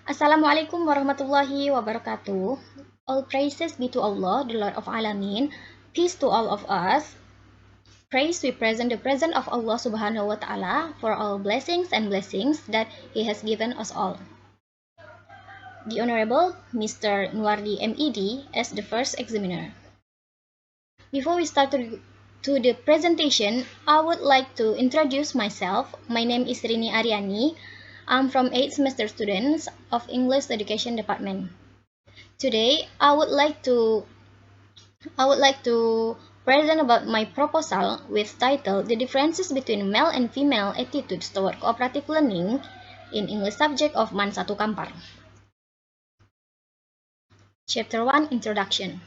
Assalamualaikum warahmatullahi wabarakatuh. All praises be to Allah, the Lord of Alamin. Peace to all of us. Praise we present the presence of Allah Subhanahu wa Ta'ala for all blessings and blessings that He has given us all. The Honorable Mr. Nwardi MED as the first examiner. Before we start to the presentation, I would like to introduce myself. My name is Rini Ariani. I'm from 8th semester students of English Education Department. Today, I would like to present about my proposal with title The Differences Between Male and Female Attitudes Toward Cooperative Learning in English Subject of Man 1 Kampar. Chapter 1 Introduction.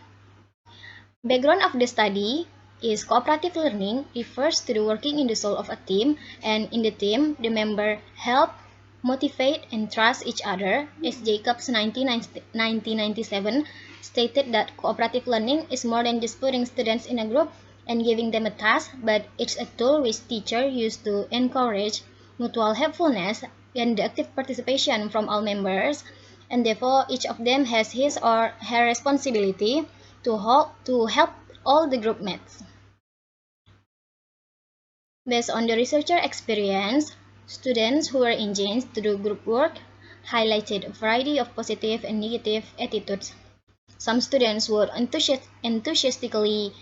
Background of the study is cooperative learning refers to the working in the soul of a team, and in the team, the member help, motivate, and trust each other, as Jacobs 1997 stated that cooperative learning is more than just putting students in a group and giving them a task, but it's a tool which teachers use to encourage mutual helpfulness and the active participation from all members, and therefore each of them has his or her responsibility to help all the group mates. Based on the researcher experience, students who were engaged to do group work highlighted a variety of positive and negative attitudes. Some students would enthusiastically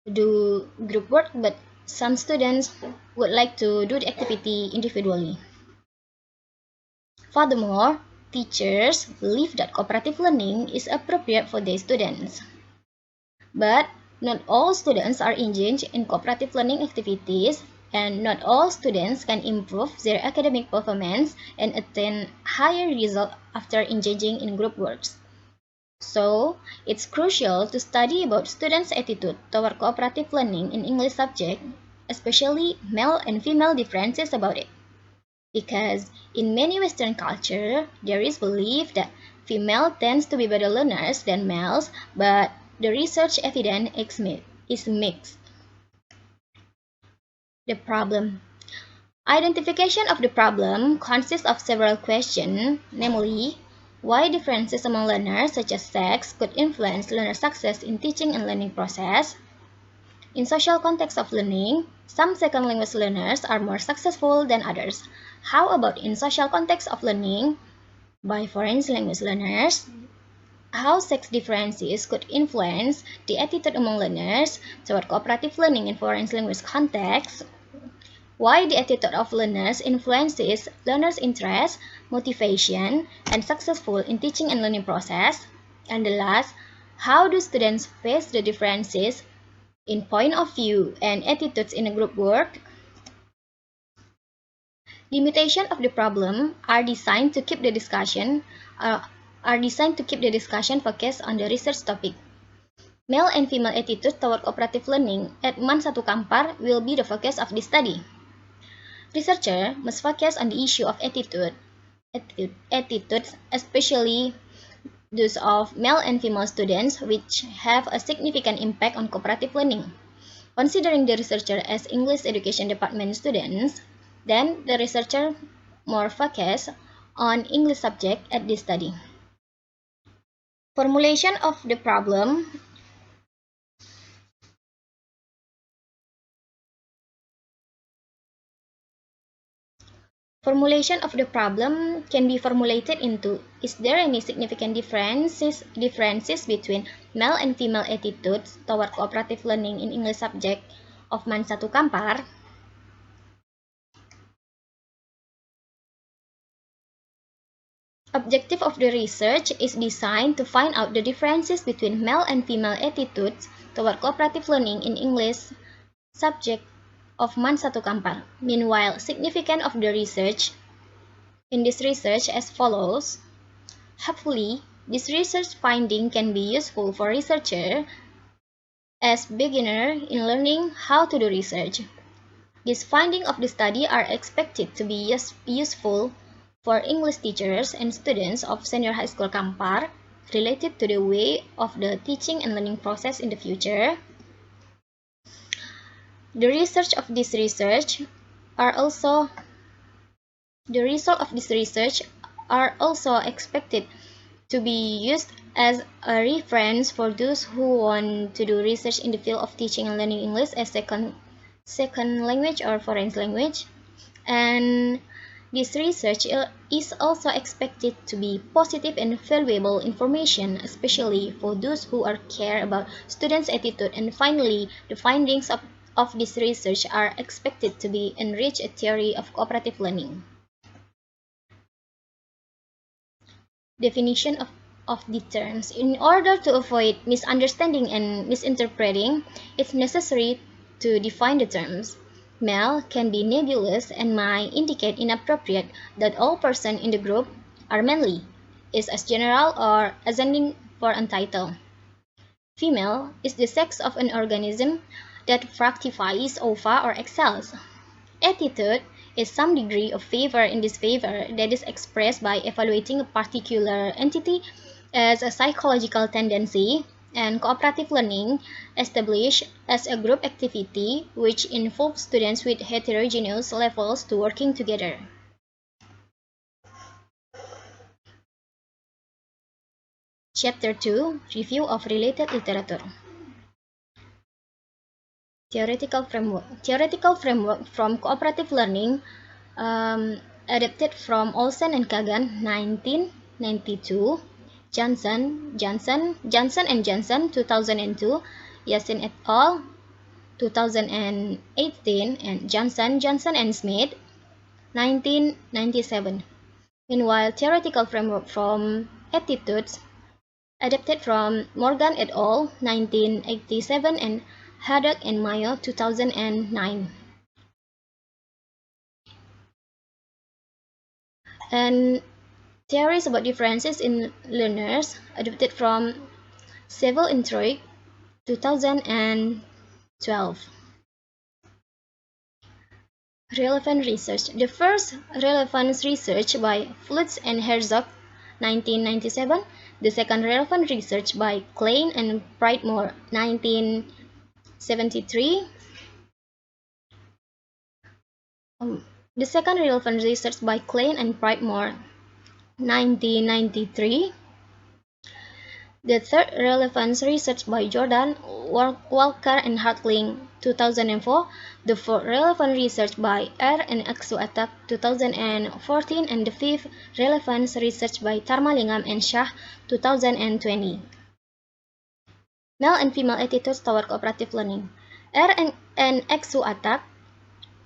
do group work, but some students would like to do the activity individually. Furthermore, teachers believe that cooperative learning is appropriate for their students. But not all students are engaged in cooperative learning activities, and not all students can improve their academic performance and attain higher results after engaging in group works. So, it's crucial to study about students' attitude toward cooperative learning in English subject, especially male and female differences about it. Because in many Western culture, there is belief that female tends to be better learners than males, but the research evidence is mixed. The problem. Identification of the problem consists of several questions, namely, why differences among learners such as sex could influence learner success in teaching and learning process. In social context of learning, some second language learners are more successful than others. How about in social context of learning by foreign language learners? How sex differences could influence the attitude among learners toward cooperative learning in foreign language context? Why the attitude of learners influences learners' interest, motivation, and successful in teaching and learning process? And the last, how do students face the differences in point of view and attitudes in a group work? Limitation of the problem are designed to keep the discussion focused on the research topic. Male and female attitude toward cooperative learning at Man 1 Kampar will be the focus of this study. Researcher must focus on the issue of attitudes, especially those of male and female students, which have a significant impact on cooperative learning. Considering the researcher as English Education Department students, then the researcher more focus on English subject at this study. Formulation of the problem. Formulation of the problem can be formulated into, is there any significant differences between male and female attitudes toward cooperative learning in English subject of Man 1 Kampar? Objective of the research is designed to find out the differences between male and female attitudes toward cooperative learning in English subject of Man 1 Kampar. Meanwhile, significance of the research in this research as follows. Hopefully, this research finding can be useful for researchers as beginners in learning how to do research. These findings of the study are expected to be useful for English teachers and students of senior high school Kampar related to the way of the teaching and learning process in the future. The result of this research are also expected to be used as a reference for those who want to do research in the field of teaching and learning English as second language or foreign language. And this research is also expected to be positive and valuable information, especially for those who are care about students' attitude. And finally, the findings of this research are expected to be enrich a theory of cooperative learning. Definition of the terms. In order to avoid misunderstanding and misinterpreting, it's necessary to define the terms. Male can be nebulous and might indicate inappropriate that all persons in the group are manly, is as general or ascending for untitled. Female is the sex of an organism that fructifies, ova, or excels. Attitude is some degree of favor and disfavor that is expressed by evaluating a particular entity as a psychological tendency, and cooperative learning established as a group activity which involves students with heterogeneous levels to working together. Chapter 2: Review of Related Literature. Theoretical framework from cooperative learning, adapted from Olsen and Kagan, 1992, Johnson and Johnson, 2002, Yasin et al., 2018, and Johnson and Smith, 1997. Meanwhile, theoretical framework from attitudes, adapted from Morgan et al., 1987, and Haddock and Mayo, 2009. And theories about differences in learners, adapted from Seville and Troy, 2012. Relevant research. The first relevant research by Flutz and Herzog, 1997. The second relevant research by Klein and Brightmore, 1973. The second relevant research by Klein and Brightmore, 1993. The third relevant research by Jordan, Walker and Hartling, 2004. The fourth relevant research by R and Aksuatak, 2014. And the fifth relevant research by Tharmalingam and Shah, 2020. Male and female attitudes toward cooperative learning. R and Aksuatak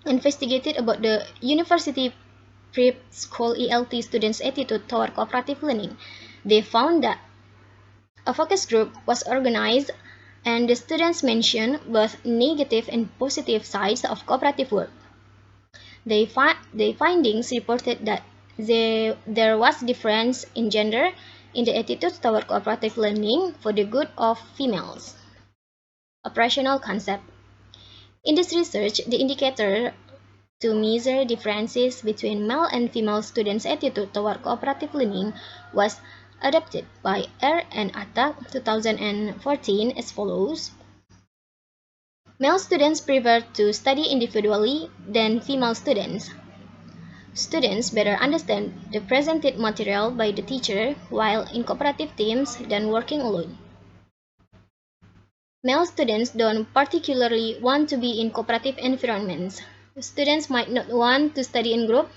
investigated about the university prep school ELT students' attitude toward cooperative learning. They found that a focus group was organized, and the students mentioned both negative and positive sides of cooperative work. Their findings reported that there was difference in gender in the attitudes toward cooperative learning for the good of females. Operational concept. In this research, the indicator to measure differences between male and female students' attitude toward cooperative learning was adopted by R and Atta, 2014, as follows. Male students prefer to study individually than female students. Students better understand the presented material by the teacher while in cooperative teams than working alone. Male students don't particularly want to be in cooperative environments. Students might not want to study in group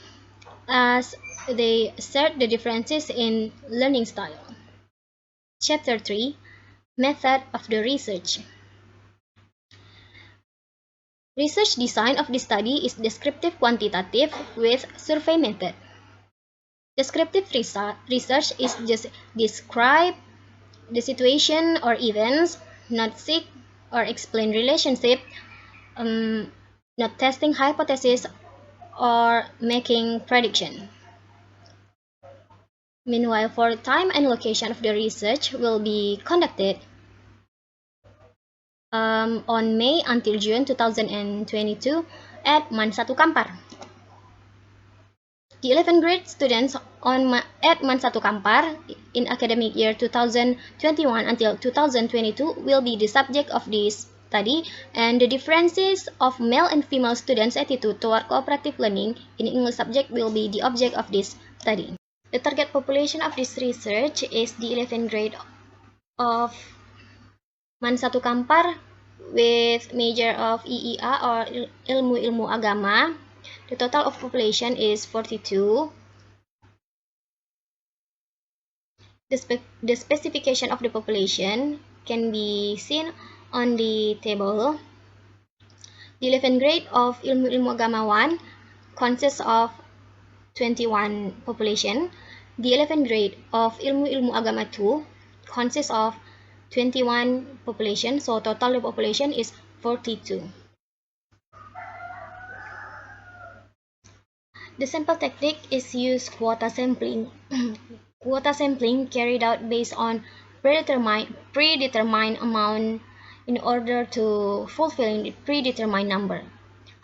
as they assert the differences in learning style. Chapter 3: Method of the research. Research design of the study is descriptive quantitative with survey method. Descriptive research is just describe the situation or events, not seek or explain relationship, not testing hypothesis or making prediction. Meanwhile, for time and location of the research will be conducted on May until June 2022 at MAN 1 KAMPAR. The 11th grade students at MAN 1 KAMPAR in academic year 2021 until 2022 will be the subject of this study, and the differences of male and female students' attitude toward cooperative learning in English subject will be the object of this study. The target population of this research is the 11th grade of Man 1 Kampar with major of IIA or ilmu-ilmu agama. The total of population is 42. The specification of the population can be seen on the table. The 11th grade of ilmu-ilmu agama 1 consists of 21 population. The 11th grade of ilmu-ilmu agama 2 consists of 21 population, so total population is 42. The sample technique is used quota sampling. Quota sampling carried out based on predetermined amount in order to fulfill the predetermined number.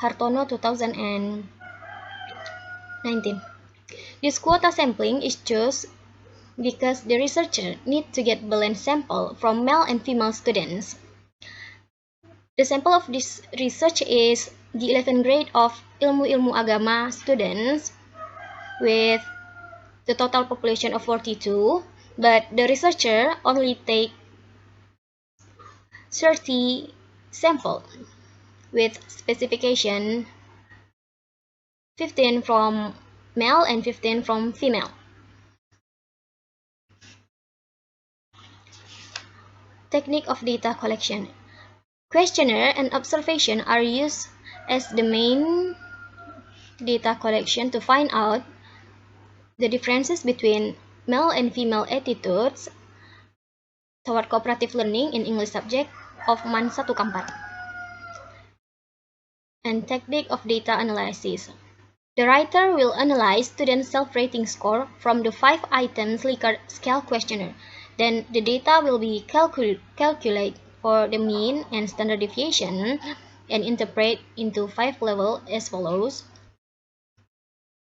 Hartono 2019. This quota sampling is chosen because the researcher needs to get balanced sample from male and female students. The sample of this research is the 11th grade of ilmu-ilmu agama students with the total population of 42, but the researcher only take 30 sample with specification 15 from male and 15 from female. Technique of data collection. Questionnaire and observation are used as the main data collection to find out the differences between male and female attitudes toward cooperative learning in English subject of Man 1 Kampar. And technique of data analysis. The writer will analyze students' self-rating score from the 5 items Likert scale questionnaire. Then the data will be calculated for the mean and standard deviation and interpret into 5 levels as follows.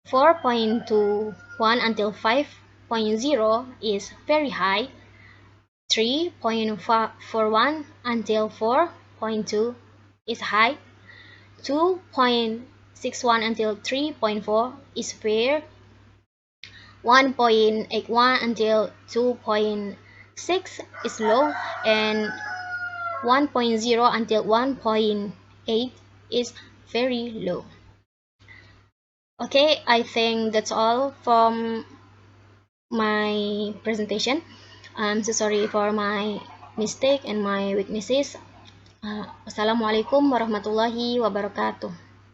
4.21 until 5.0 is very high. 3.41 until 4.2 is high. 2.61 until 3.4 is fair. 1.81 until 2.6 is low, and 1.0 until 1.8 is very low. Okay, I think that's all from my presentation. I'm so sorry for my mistake and my weaknesses. Wassalamualaikum warahmatullahi wabarakatuh.